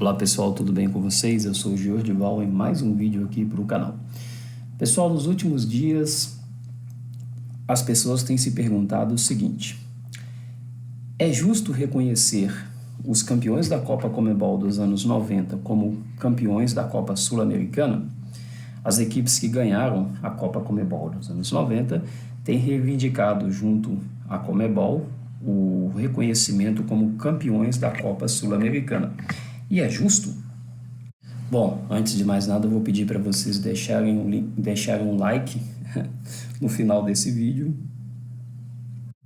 Olá pessoal, tudo bem com vocês? Eu sou o Jordival em mais um vídeo aqui para o canal. Pessoal, nos últimos dias as pessoas têm se perguntado o seguinte: é justo reconhecer os campeões da Copa Conmebol dos anos 90 como campeões da Copa Sul-Americana? As equipes que ganharam a Copa Conmebol dos anos 90 têm reivindicado junto à Conmebol o reconhecimento como campeões da Copa Sul-Americana. E é justo? Bom, antes de mais nada, eu vou pedir para vocês deixarem um like no final desse vídeo.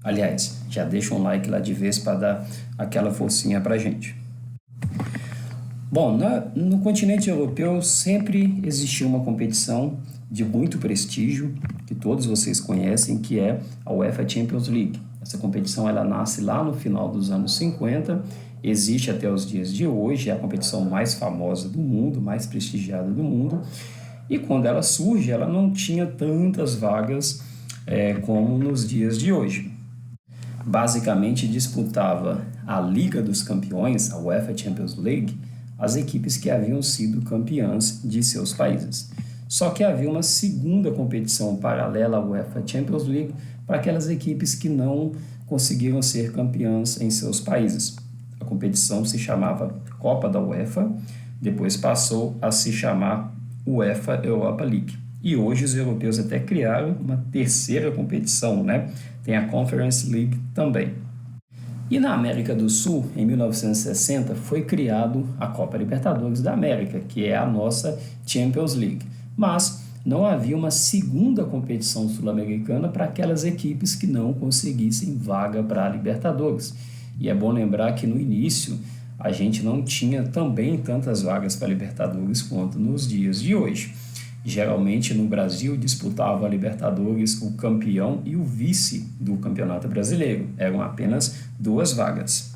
Aliás, já deixa um like lá de vez para dar aquela forcinha para a gente. Bom, no continente europeu sempre existiu uma competição de muito prestígio, que todos vocês conhecem, que é a UEFA Champions League. Essa competição ela nasce lá no final dos anos 50, existe até os dias de hoje, é a competição mais famosa do mundo, mais prestigiada do mundo, e quando ela surge, ela não tinha tantas vagas como nos dias de hoje. Basicamente disputava a Liga dos Campeões, a UEFA Champions League, as equipes que haviam sido campeãs de seus países. Só que havia uma segunda competição paralela à UEFA Champions League para aquelas equipes que não conseguiram ser campeãs em seus países. A competição se chamava Copa da UEFA, depois passou a se chamar UEFA Europa League. E hoje os europeus até criaram uma terceira competição, né? Tem a Conference League também. E na América do Sul, em 1960, foi criado a Copa Libertadores da América, que é a nossa Champions League. Mas não havia uma segunda competição sul-americana para aquelas equipes que não conseguissem vaga para a Libertadores. E é bom lembrar que no início a gente não tinha também tantas vagas para a Libertadores quanto nos dias de hoje. Geralmente no Brasil disputava a Libertadores o campeão e o vice do Campeonato Brasileiro. Eram apenas 2 vagas.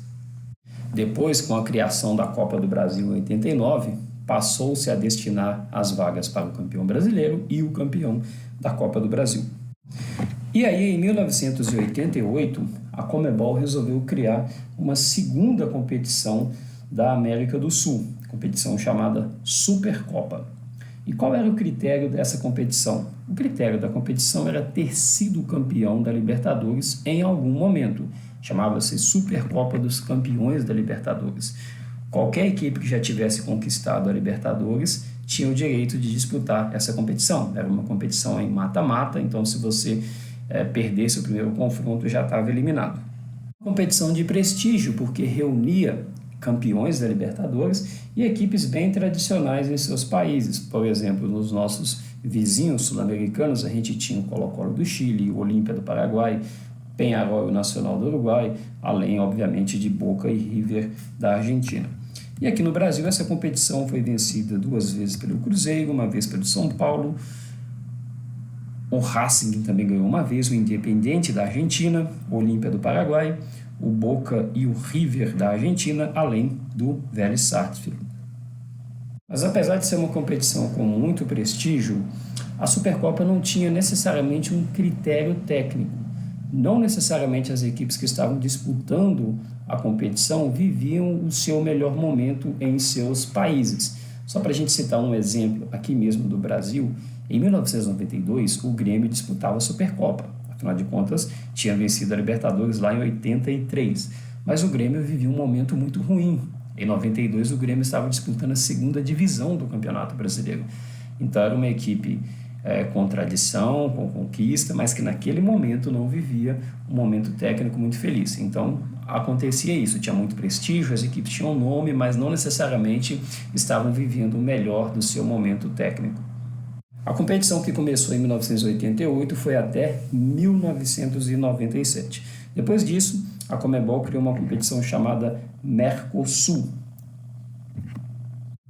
Depois, com a criação da Copa do Brasil em 89, passou-se a destinar as vagas para o campeão brasileiro e o campeão da Copa do Brasil. E aí, em 1988, a Conmebol resolveu criar uma segunda competição da América do Sul, competição chamada Supercopa. E qual era o critério dessa competição? O critério da competição era ter sido campeão da Libertadores em algum momento. Chamava-se Supercopa dos Campeões da Libertadores. Qualquer equipe que já tivesse conquistado a Libertadores tinha o direito de disputar essa competição. Era uma competição em mata-mata, então se você perdesse o primeiro confronto já estava eliminado. Competição de prestígio, porque reunia campeões da Libertadores e equipes bem tradicionais em seus países. Por exemplo, nos nossos vizinhos sul-americanos, a gente tinha o Colo-Colo do Chile, o Olímpia do Paraguai, Peñarol Nacional do Uruguai, além, obviamente, de Boca e River da Argentina. E aqui no Brasil, essa competição foi vencida 2 vezes pelo Cruzeiro, uma vez pelo São Paulo, o Racing também ganhou uma vez, o Independiente da Argentina, o Olímpia do Paraguai, o Boca e o River da Argentina, além do Vélez Sarsfield. Mas apesar de ser uma competição com muito prestígio, a Supercopa não tinha necessariamente um critério técnico. Não necessariamente as equipes que estavam disputando a competição viviam o seu melhor momento em seus países. Só para a gente citar um exemplo aqui mesmo do Brasil, em 1992 o Grêmio disputava a Supercopa. Afinal de contas, tinha vencido a Libertadores lá em 83. Mas o Grêmio vivia um momento muito ruim. Em 92, o Grêmio estava disputando a 2ª divisão do Campeonato Brasileiro. Então, era uma equipe com tradição, com conquista, mas que naquele momento não vivia um momento técnico muito feliz. Então, acontecia isso. Tinha muito prestígio, as equipes tinham nome, mas não necessariamente estavam vivendo o melhor do seu momento técnico. A competição, que começou em 1988, foi até 1997. Depois disso, a Conmebol criou uma competição chamada Mercosul.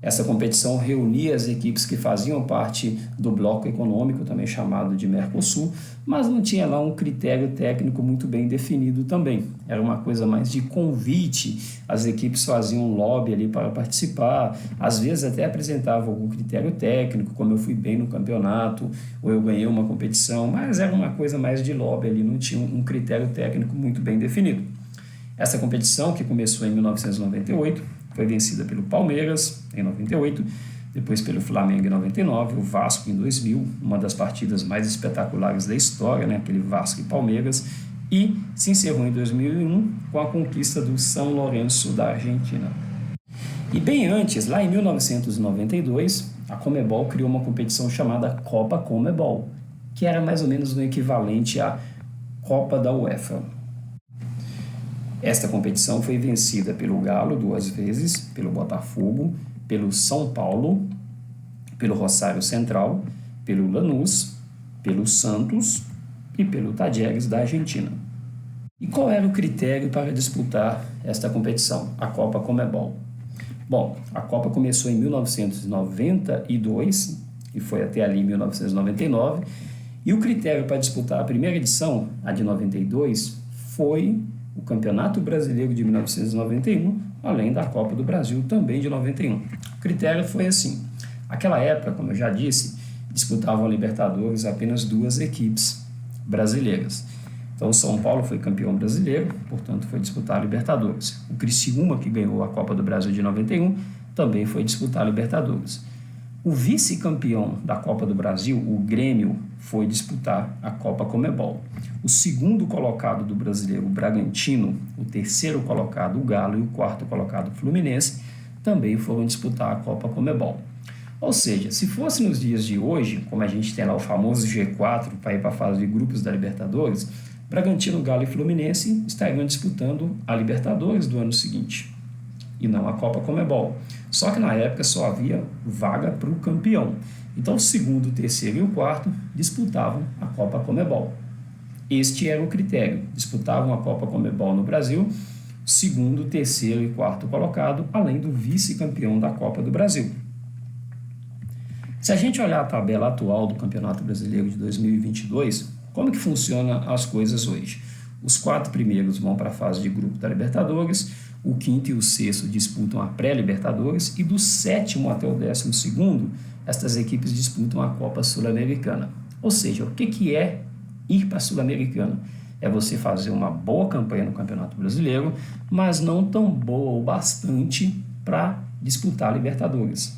Essa competição reunia as equipes que faziam parte do bloco econômico, também chamado de Mercosul, mas não tinha lá um critério técnico muito bem definido também. Era uma coisa mais de convite, as equipes faziam um lobby ali para participar, às vezes até apresentavam algum critério técnico, como eu fui bem no campeonato, ou eu ganhei uma competição, mas era uma coisa mais de lobby ali, não tinha um critério técnico muito bem definido. Essa competição, que começou em 1998, foi vencida pelo Palmeiras em 98, depois pelo Flamengo em 99, o Vasco em 2000, uma das partidas mais espetaculares da história, né? Aquele Vasco e Palmeiras, e se encerrou em 2001 com a conquista do São Lourenço da Argentina. E bem antes, lá em 1992, a Conmebol criou uma competição chamada Copa Conmebol, que era mais ou menos no equivalente à Copa da UEFA. Esta competição foi vencida pelo Galo 2 vezes, pelo Botafogo, pelo São Paulo, pelo Rosário Central, pelo Lanús, pelo Santos e pelo Talleres da Argentina. E qual era o critério para disputar esta competição, a Copa Conmebol? Bom, a Copa começou em 1992 e foi até ali 1999, e o critério para disputar a primeira edição, a de 92, foi o Campeonato Brasileiro de 1991, além da Copa do Brasil também de 91. O critério foi assim: naquela época, como eu já disse, disputavam a Libertadores apenas 2 equipes brasileiras. Então, o São Paulo foi campeão brasileiro, portanto, foi disputar a Libertadores. O Criciúma, que ganhou a Copa do Brasil de 91, também foi disputar a Libertadores. O vice-campeão da Copa do Brasil, o Grêmio, foi disputar a Copa Conmebol. O segundo colocado do brasileiro, o Bragantino, o terceiro colocado, o Galo, e o quarto colocado, o Fluminense, também foram disputar a Copa Conmebol. Ou seja, se fosse nos dias de hoje, como a gente tem lá o famoso G4 para ir para a fase de grupos da Libertadores, Bragantino, Galo e Fluminense estariam disputando a Libertadores do ano seguinte, e não a Copa Conmebol. Só que na época só havia vaga para o campeão. Então o segundo, o terceiro e o quarto disputavam a Copa Conmebol. Este era o critério: disputavam a Copa Conmebol no Brasil, segundo, terceiro e quarto colocado, além do vice-campeão da Copa do Brasil. Se a gente olhar a tabela atual do Campeonato Brasileiro de 2022, como que funcionam as coisas hoje? Os 4 primeiros vão para a fase de grupo da Libertadores, o quinto e o sexto disputam a pré-Libertadores, e do 7º até o 12º, estas equipes disputam a Copa Sul-Americana. Ou seja, o que é ir para a Sul-Americana? É você fazer uma boa campanha no Campeonato Brasileiro, mas não tão boa o bastante para disputar a Libertadores.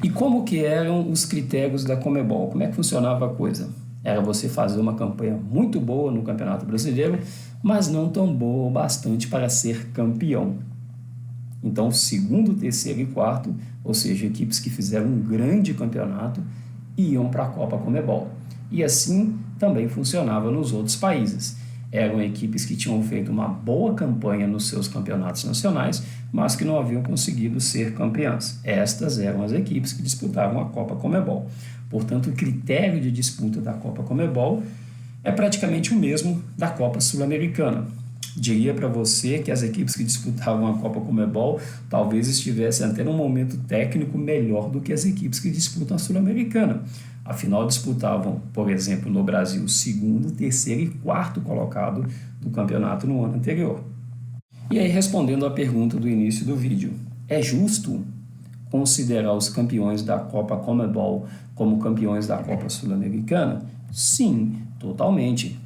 E como que eram os critérios da Conmebol? Como é que funcionava a coisa? Era você fazer uma campanha muito boa no Campeonato Brasileiro, mas não tão boa o bastante para ser campeão. Então, segundo, terceiro e quarto, ou seja, equipes que fizeram um grande campeonato, iam para a Copa Conmebol. E assim também funcionava nos outros países. Eram equipes que tinham feito uma boa campanha nos seus campeonatos nacionais, mas que não haviam conseguido ser campeãs. Estas eram as equipes que disputavam a Copa Conmebol. Portanto, o critério de disputa da Copa Conmebol é praticamente o mesmo da Copa Sul-Americana. Diria para você que as equipes que disputavam a Copa Conmebol talvez estivessem até num momento técnico melhor do que as equipes que disputam a Sul-Americana. Afinal, disputavam, por exemplo, no Brasil, o segundo, terceiro e quarto colocado do campeonato no ano anterior. E aí, respondendo à pergunta do início do vídeo, é justo considerar os campeões da Copa Conmebol como campeões da Copa Sul-Americana? Sim, totalmente.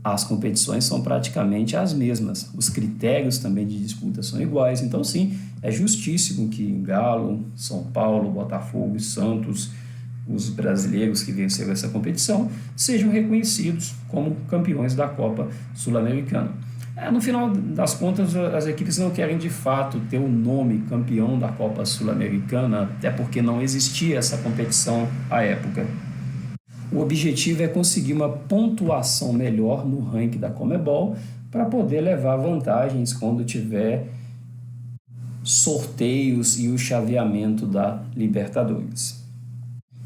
As competições são praticamente as mesmas. Os critérios também de disputa são iguais. Então, sim, é justíssimo que Galo, São Paulo, Botafogo e Santos, os brasileiros que venceram essa competição, sejam reconhecidos como campeões da Copa Sul-Americana. No final das contas, as equipes não querem de fato ter o nome campeão da Copa Sul-Americana, até porque não existia essa competição à época. O objetivo é conseguir uma pontuação melhor no ranking da Conmebol para poder levar vantagens quando tiver sorteios e o chaveamento da Libertadores.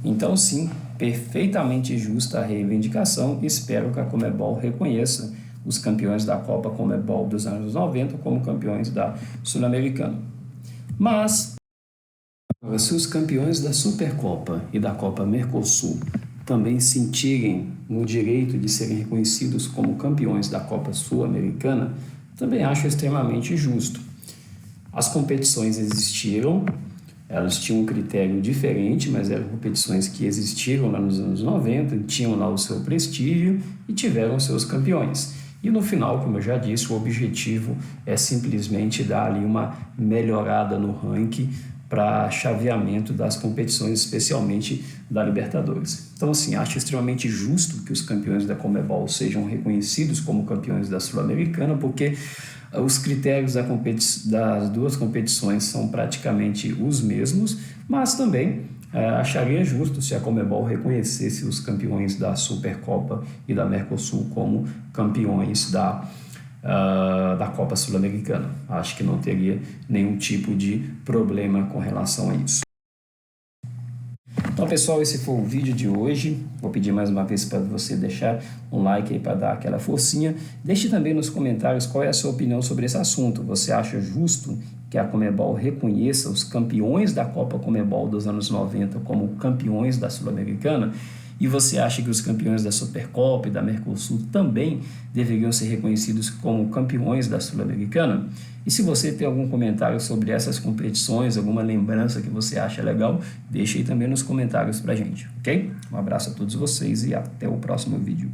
Então, sim, perfeitamente justa a reivindicação, e espero que a Conmebol reconheça os campeões da Copa Conmebol dos anos 90 como campeões da Sul-Americana. Mas, se os campeões da Supercopa e da Copa Mercosul também sentirem no direito de serem reconhecidos como campeões da Copa Sul-Americana, também acho extremamente justo. As competições existiram, elas tinham um critério diferente, mas eram competições que existiram lá nos anos 90, tinham lá o seu prestígio e tiveram seus campeões. E no final, como eu já disse, o objetivo é simplesmente dar ali uma melhorada no ranking para chaveamento das competições, especialmente da Libertadores. Então, assim, acho extremamente justo que os campeões da Conmebol sejam reconhecidos como campeões da Sul-Americana, porque os critérios das duas competições são praticamente os mesmos, mas também acharia justo se a Conmebol reconhecesse os campeões da Supercopa e da Mercosul como campeões da Copa Sul-Americana. Acho que não teria nenhum tipo de problema com relação a isso. Então, pessoal, esse foi o vídeo de hoje. Vou pedir mais uma vez para você deixar um like aí para dar aquela forcinha. Deixe também nos comentários qual é a sua opinião sobre esse assunto. Você acha justo que a Conmebol reconheça os campeões da Copa Conmebol dos anos 90 como campeões da Sul-Americana? E você acha que os campeões da Supercopa e da Mercosul também deveriam ser reconhecidos como campeões da Sul-Americana? E se você tem algum comentário sobre essas competições, alguma lembrança que você acha legal, deixe aí também nos comentários pra gente, ok? Um abraço a todos vocês e até o próximo vídeo.